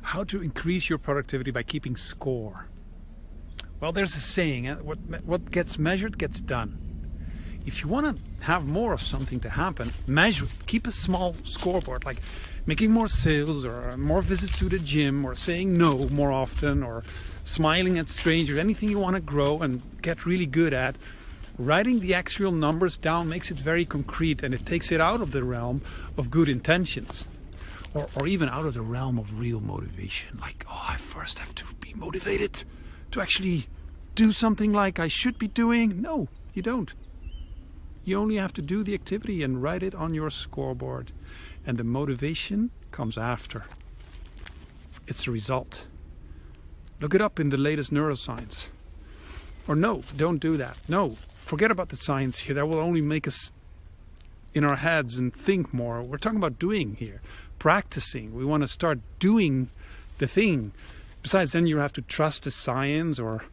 How to increase your productivity by keeping score. Well, there's a saying, what gets measured gets done. If you want to have more of something to happen, measure it. Keep a small scoreboard, like making more sales or more visits to the gym or saying no more often or smiling at strangers, anything you want to grow and get really good at. Writing the actual numbers down makes it very concrete, and it takes it out of the realm of good intentions. Or even out of the realm of real motivation. Like, oh, I first have to be motivated to actually do something like I should be doing. No, you don't. You only have to do the activity and write it on your scoreboard. And the motivation comes after. It's a result. Look it up in the latest neuroscience. Or no, don't do that. No, forget about the science here. That will only make us in our heads and think more. We're talking about doing here. Practicing. We want to start doing the thing. Besides, then you have to trust the science or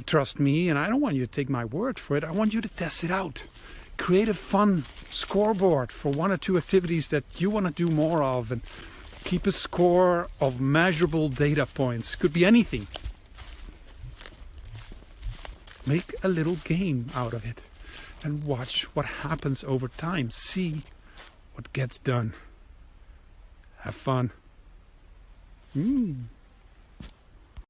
trust me, and I don't want you to take my word for it. I want you to test it out. Create a fun scoreboard for one or two activities that you want to do more of, and keep a score of measurable data points. Could be anything. Make a little game out of it and watch what happens over time. See what gets done. Have fun.